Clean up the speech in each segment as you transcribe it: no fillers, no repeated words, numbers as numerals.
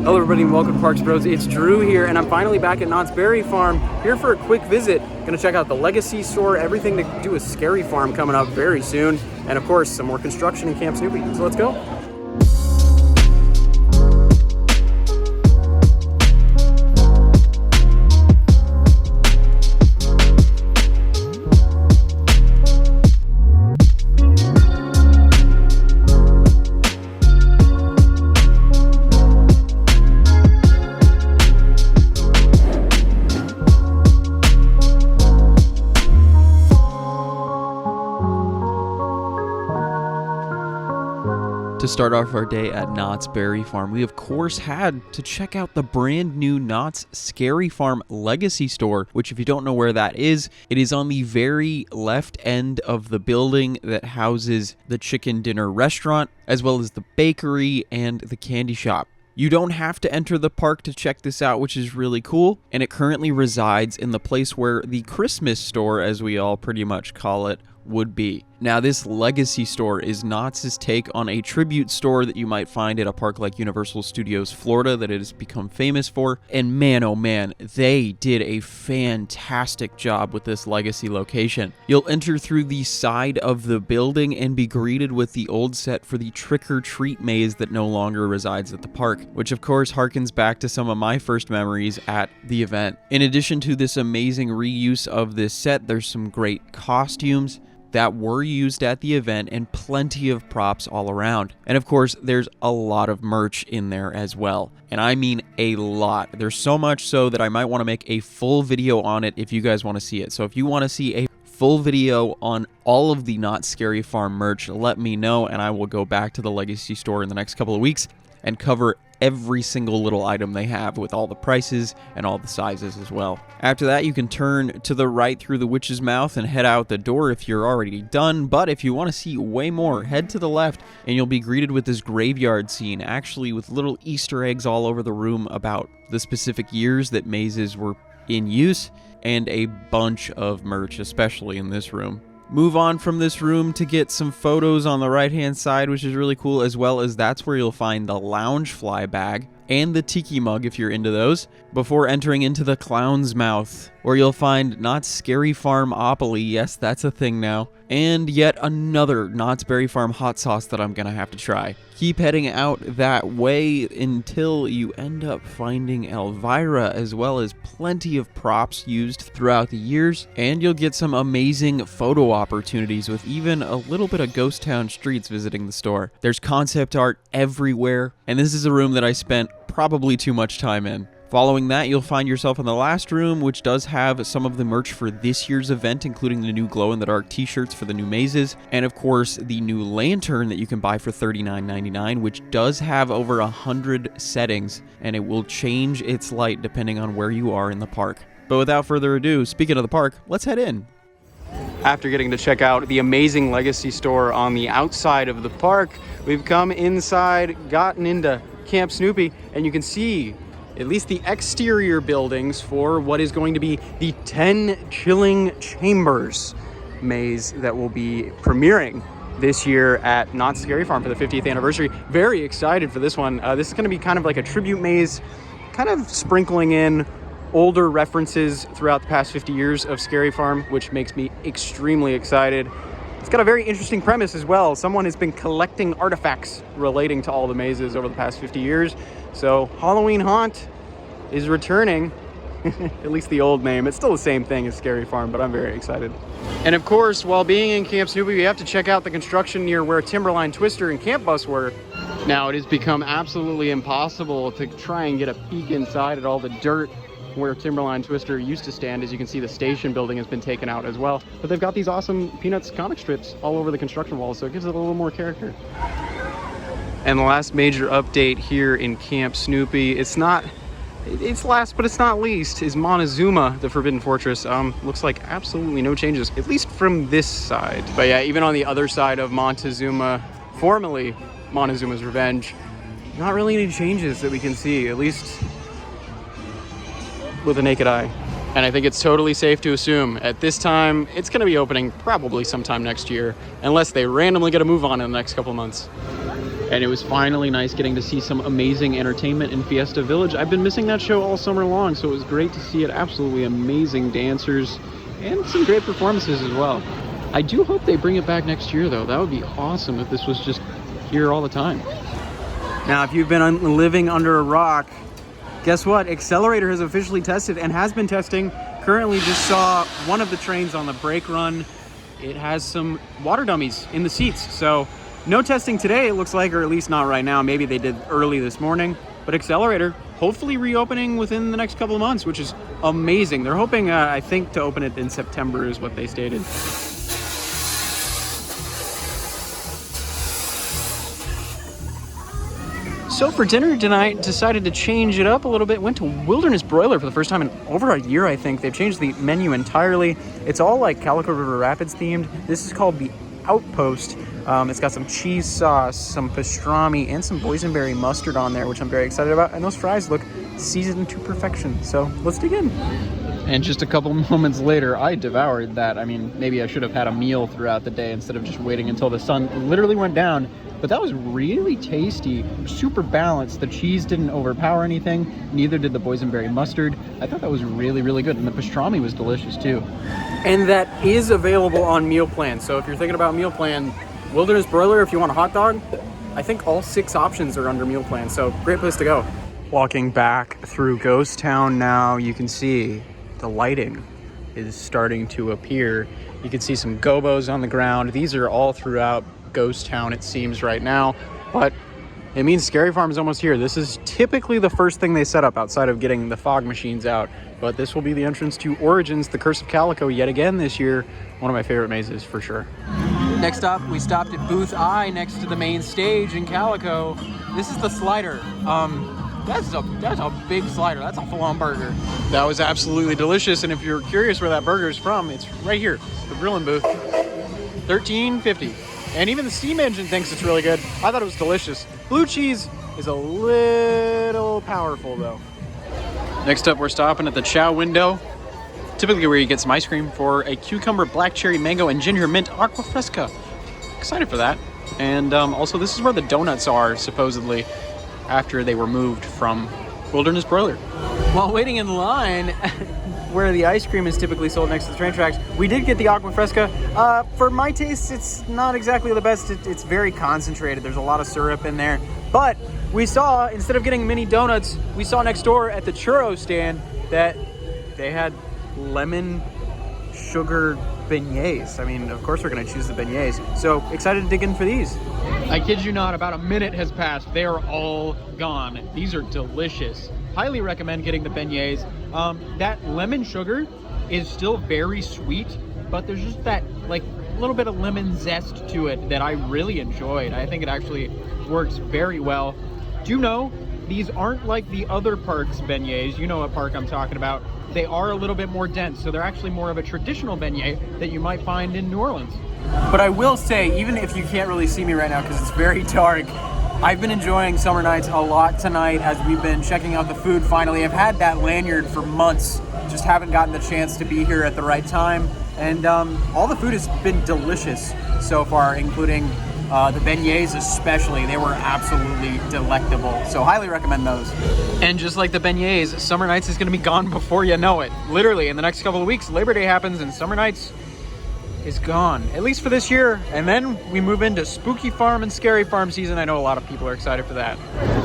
Hello everybody and welcome to Parks Bros. It's Drew here and I'm finally back at Knott's Berry Farm, here for a quick visit. Gonna check out the Legacy store, everything to do with Scary Farm coming up very soon, and of course some more construction in Camp Snoopy. So let's go. To start off our day at Knott's Berry Farm, we of course had to check out the brand new Knott's Scary Farm Legacy store, which if you don't know where that is, it is on the very left end of the building that houses the chicken dinner restaurant, as well as the bakery and the candy shop. You don't have to enter the park to check this out, which is really cool, and it currently resides in the place where the Christmas store, as we all pretty much call it, would be. Now, this Legacy store is Knott's take on a tribute store that you might find at a park like Universal Studios Florida that it has become famous for. And man, oh man, they did a fantastic job with this Legacy location. You'll enter through the side of the building and be greeted with the old set for the trick-or-treat maze that no longer resides at the park, which of course harkens back to some of my first memories at the event. In addition to this amazing reuse of this set, there's some great costumes that were used at the event and plenty of props all around. And of course, there's a lot of merch in there as well. And I mean a lot. There's so much so that I might want to make a full video on it if you guys want to see it. So if you want to see a full video on all of the Knott's Scary Farm merch, let me know and I will go back to the Legacy store in the next couple of weeks and cover every single little item they have with all the prices and all the sizes as well. After that, you can turn to the right through the witch's mouth and head out the door if you're already done, but if you want to see way more, head to the left and you'll be greeted with this graveyard scene, actually with little Easter eggs all over the room about the specific years that mazes were in use, and a bunch of merch, especially in this room. Move on from this room to get some photos on the right hand side, which is really cool, as well as that's where you'll find the lounge fly bag and the tiki mug if you're into those, before entering into the clown's mouth, where you'll find Knott's Scary Farm-opoly, yes, that's a thing now, and yet another Knott's Berry Farm hot sauce that I'm gonna have to try. Keep heading out that way until you end up finding Elvira, as well as plenty of props used throughout the years, and you'll get some amazing photo opportunities with even a little bit of ghost town streets visiting the store. There's concept art everywhere, and this is a room that I spent probably too much time in. Following that, you'll find yourself in the last room, which does have some of the merch for this year's event, including the new glow-in-the-dark t-shirts for the new mazes, and of course, the new lantern that you can buy for $39.99, which does have over 100 settings, and it will change its light depending on where you are in the park. But without further ado, speaking of the park, let's head in. After getting to check out the amazing Legacy store on the outside of the park, we've come inside, gotten into Camp Snoopy, and you can see at least the exterior buildings for what is going to be the 10 Chilling Chambers maze that will be premiering this year at Knott's Scary Farm for the 50th anniversary. Very excited for this one. This is going to be kind of like a tribute maze, kind of sprinkling in older references throughout the past 50 years of Scary Farm, which makes me extremely excited. It's got a very interesting premise as well. Someone has been collecting artifacts relating to all the mazes over the past 50 years. So Halloween Haunt is returning, at least the old name. It's still the same thing as Scary Farm, but I'm very excited. And of course, while being in Camp Snoopy, we have to check out the construction near where Timberline Twister and Camp Bus were. Now, it has become absolutely impossible to try and get a peek inside at all the dirt where Timberline Twister used to stand. As you can see, the station building has been taken out as well. But they've got these awesome Peanuts comic strips all over the construction walls, so it gives it a little more character. And the last major update here in Camp Snoopy, it's last but it's not least, is Montezuma, the Forbidden Fortress. Looks like absolutely no changes, at least from this side. But yeah, even on the other side of Montezuma, formerly Montezuma's Revenge, not really any changes that we can see, at least with the naked eye. And I think it's totally safe to assume at this time it's going to be opening probably sometime next year, unless they randomly get a move on in the next couple of months. And it was finally nice getting to see some amazing entertainment in Fiesta Village. I've been missing that show all summer long, so it was great to see it. Absolutely amazing dancers and some great performances as well. I do hope they bring it back next year, though. That would be awesome if this was just here all the time. Now, if you've been living under a rock, guess what? Accelerator has officially tested and has been testing. Currently just saw one of the trains on the brake run. It has some water dummies in the seats. So no testing today, it looks like, or at least not right now. Maybe they did early this morning. But Accelerator, hopefully reopening within the next couple of months, which is amazing. They're hoping, I think, to open it in September is what they stated. So for dinner tonight, decided to change it up a little bit. Went to Wilderness Broiler for the first time in over a year, I think. They've changed the menu entirely. It's all like Calico River Rapids themed. This is called the Outpost. It's got some cheese sauce, some pastrami, and some boysenberry mustard on there, which I'm very excited about. And those fries look seasoned to perfection. So let's dig in. And just a couple moments later, I devoured that. I mean, maybe I should have had a meal throughout the day instead of just waiting until the sun literally went down. But that was really tasty, super balanced. The cheese didn't overpower anything, neither did the boysenberry mustard. I thought that was really, really good, and the pastrami was delicious too. And that is available on meal plan. So if you're thinking about meal plan, Wilderness Broiler, if you want a hot dog, I think all 6 options are under meal plan, so great place to go. Walking back through Ghost Town now, you can see the lighting is starting to appear. You can see some gobos on the ground. These are all throughout Ghost Town, it seems, right now, but it means Scary Farm is almost here. This is typically the first thing they set up outside of getting the fog machines out, but this will be the entrance to Origins, the Curse of Calico, yet again this year. One of my favorite mazes for sure. Next up, we stopped at Booth I next to the main stage in Calico. This is the slider. That's a big slider. That's a full-on burger. That was absolutely delicious, and if you're curious where that burger is from, it's right here, the grilling booth. $13.50. And even the steam engine thinks it's really good. I thought it was delicious. Blue cheese is a little powerful though. Next up, we're stopping at the Chow window. Typically where you get some ice cream for a cucumber, black cherry, mango, and ginger mint aqua fresca. Excited for that. And also this is where the donuts are, supposedly, after they were moved from Wilderness Broiler. While waiting in line, where the ice cream is typically sold next to the train tracks, we did get the aqua fresca. For my taste, it's not exactly the best. It's very concentrated. There's a lot of syrup in there. But we saw, instead of getting mini donuts, we saw next door at the churro stand that they had lemon sugar beignets. I mean, of course we're gonna choose the beignets. So excited to dig in for these. I kid you not, about a minute has passed. They are all gone. These are delicious. Highly recommend getting the beignets. That lemon sugar is still very sweet, but there's just that like little bit of lemon zest to it that I really enjoyed. I think it actually works very well. Do you know, these aren't like the other parks beignets. You know what park I'm talking about. They are a little bit more dense, so they're actually more of a traditional beignet that you might find in New Orleans. But I will say, even if you can't really see me right now because it's very dark, I've been enjoying Summer Nights a lot tonight as we've been checking out the food finally. I've had that lanyard for months, just haven't gotten the chance to be here at the right time. And all the food has been delicious so far, including the beignets especially. They were absolutely delectable. So highly recommend those. And just like the beignets, Summer Nights is gonna be gone before you know it. Literally, in the next couple of weeks, Labor Day happens and Summer Nights is gone, at least for this year. And then we move into Spooky Farm and Scary Farm season. I know a lot of people are excited for that.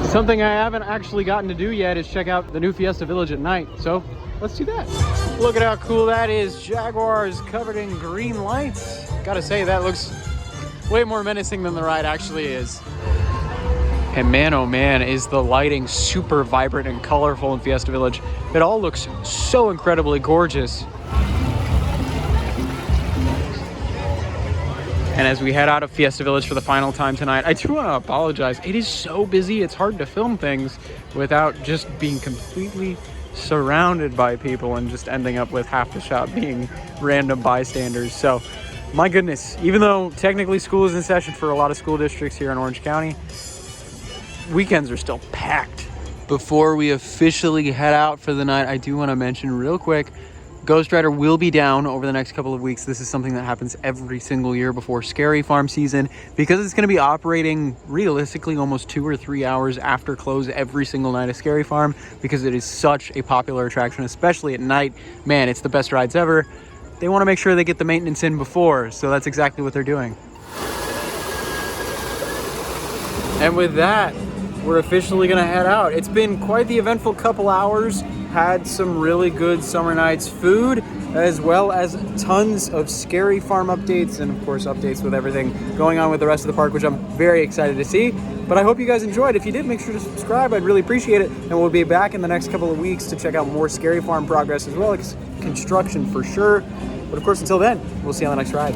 Something I haven't actually gotten to do yet is check out the new Fiesta Village at night. So let's do that. Look at how cool that is. Jaguars covered in green lights. Gotta say, that looks way more menacing than the ride actually is. And man, oh man, is the lighting super vibrant and colorful in Fiesta Village. It all looks so incredibly gorgeous. And as we head out of Fiesta Village for the final time tonight, I do want to apologize. It is so busy, it's hard to film things without just being completely surrounded by people and just ending up with half the shop being random bystanders. So, my goodness, even though technically school is in session for a lot of school districts here in Orange County, weekends are still packed. Before we officially head out for the night, I do want to mention real quick, Ghost Rider will be down over the next couple of weeks. This is something that happens every single year before Scary Farm season, because it's going to be operating realistically almost 2 or 3 hours after close every single night of Scary Farm, because it is such a popular attraction, especially at night. Man, it's the best rides ever. They want to make sure they get the maintenance in before, so that's exactly what they're doing. And with that, we're officially gonna head out. It's been quite the eventful couple hours. Had some really good Summer Nights food, as well as tons of Scary Farm updates, and of course updates with everything going on with the rest of the park, which I'm very excited to see. But I hope you guys enjoyed. If you did, make sure to subscribe. I'd really appreciate it. And we'll be back in the next couple of weeks to check out more Scary Farm progress, as well as construction for sure. But of course, until then, we'll see you on the next ride.